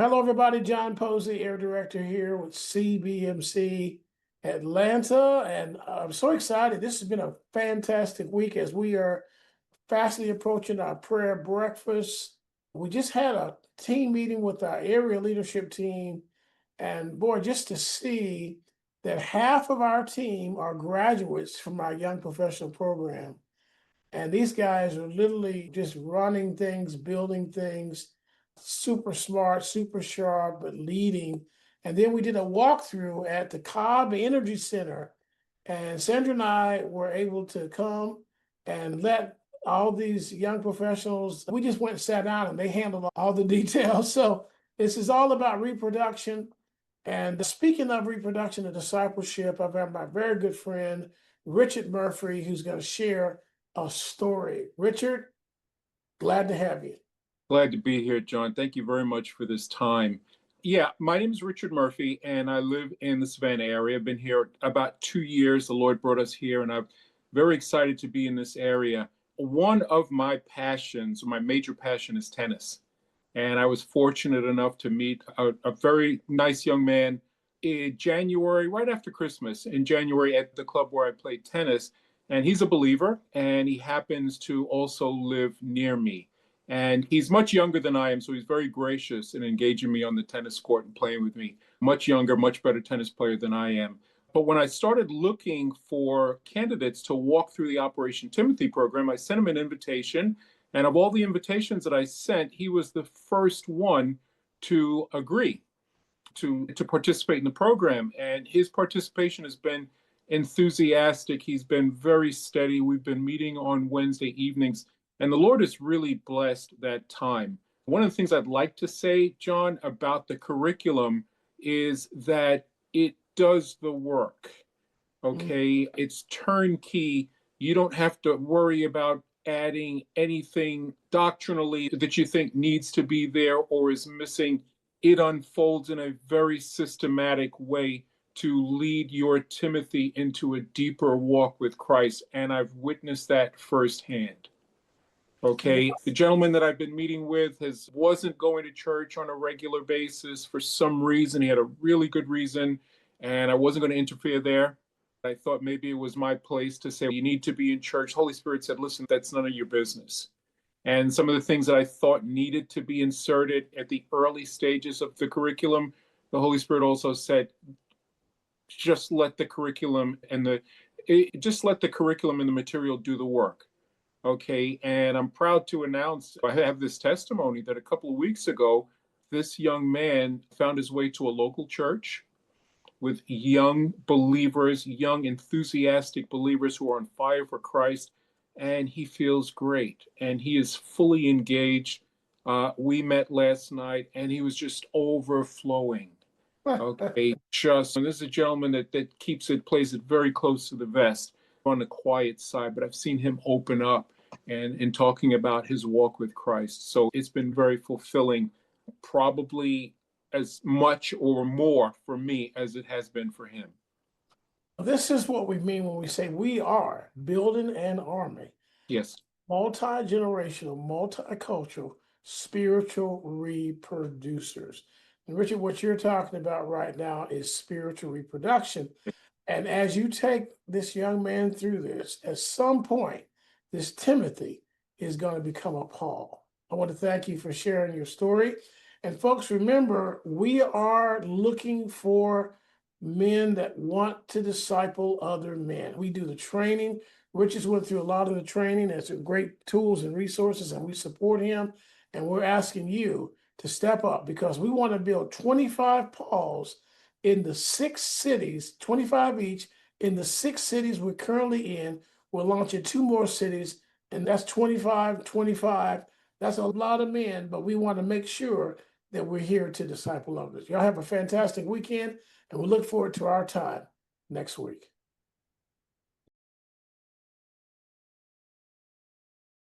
Hello, everybody. John Posey, Air Director here with CBMC Atlanta. And I'm so excited. This has been a fantastic week as we are fastly approaching our prayer breakfast. We just had a team meeting with our area leadership team. And boy, just to see that half of our team are graduates from our young professional program. And these guys are literally just running things, building things, super smart, super sharp, but leading. And then we did a walkthrough at the Cobb Energy Center. And Sandra and I were able to come and let all these young professionals, we just went and sat down and they handled all the details. So this is all about reproduction. And speaking of reproduction and discipleship, I've got my very good friend, Richard Murphy, who's going to share a story. Richard, glad to have you. Glad to be here, John. Thank you very much for this time. Yeah, my name is Richard Murphy, and I live in the Savannah area. I've been here about 2 years. The Lord brought us here, and I'm very excited to be in this area. One of my passions, my major passion, is tennis. And I was fortunate enough to meet a very nice young man in January, right after Christmas, in January at the club where I played tennis. And he's a believer, and he happens to also live near me. And he's much younger than I am, so he's very gracious in engaging me on the tennis court and playing with me. Much younger, much better tennis player than I am. But when I started looking for candidates to walk through the Operation Timothy program, I sent him an invitation. And of all the invitations that I sent, he was the first one to agree to participate in the program. And his participation has been enthusiastic. He's been very steady. We've been meeting on Wednesday evenings, and the Lord has really blessed that time. One of the things I'd like to say, John, about the curriculum is that it does the work. Okay. It's turnkey. You don't have to worry about adding anything doctrinally that you think needs to be there or is missing. It unfolds in a very systematic way to lead your Timothy into a deeper walk with Christ. And I've witnessed that firsthand. Okay. The gentleman that I've been meeting with wasn't going to church on a regular basis for some reason. He had a really good reason, and I wasn't going to interfere there. I thought maybe it was my place to say, you need to be in church. Holy Spirit said, listen, that's none of your business. And some of the things that I thought needed to be inserted at the early stages of the curriculum, the Holy Spirit also said, just let the curriculum and the material do the work. Okay. And I'm proud to announce I have this testimony that a couple of weeks ago, this young man found his way to a local church with young believers, young enthusiastic believers who are on fire for Christ. And he feels great. And he is fully engaged. We met last night and he was just overflowing. Okay. And this is a gentleman that plays it very close to the vest on the quiet side, but I've seen him open up and talking about his walk with Christ. So it's been very fulfilling, probably as much or more for me as it has been for him. This is what we mean when we say we are building an army. Yes. Multi-generational, multicultural, spiritual reproducers. And Richard, what you're talking about right now is spiritual reproduction. And as you take this young man through this, at some point, this Timothy is going to become a Paul. I want to thank you for sharing your story. And folks, remember, we are looking for men that want to disciple other men. We do the training. Richard went through a lot of the training. There's some great tools and resources, and we support him. And we're asking you to step up because we want to build 25 Pauls in the 6 cities, 25 each, in the 6 cities we're currently in. We're launching 2 more cities, and that's 25, 25. That's a lot of men, but we want to make sure that we're here to disciple others. Y'all have a fantastic weekend, and we look forward to our time next week.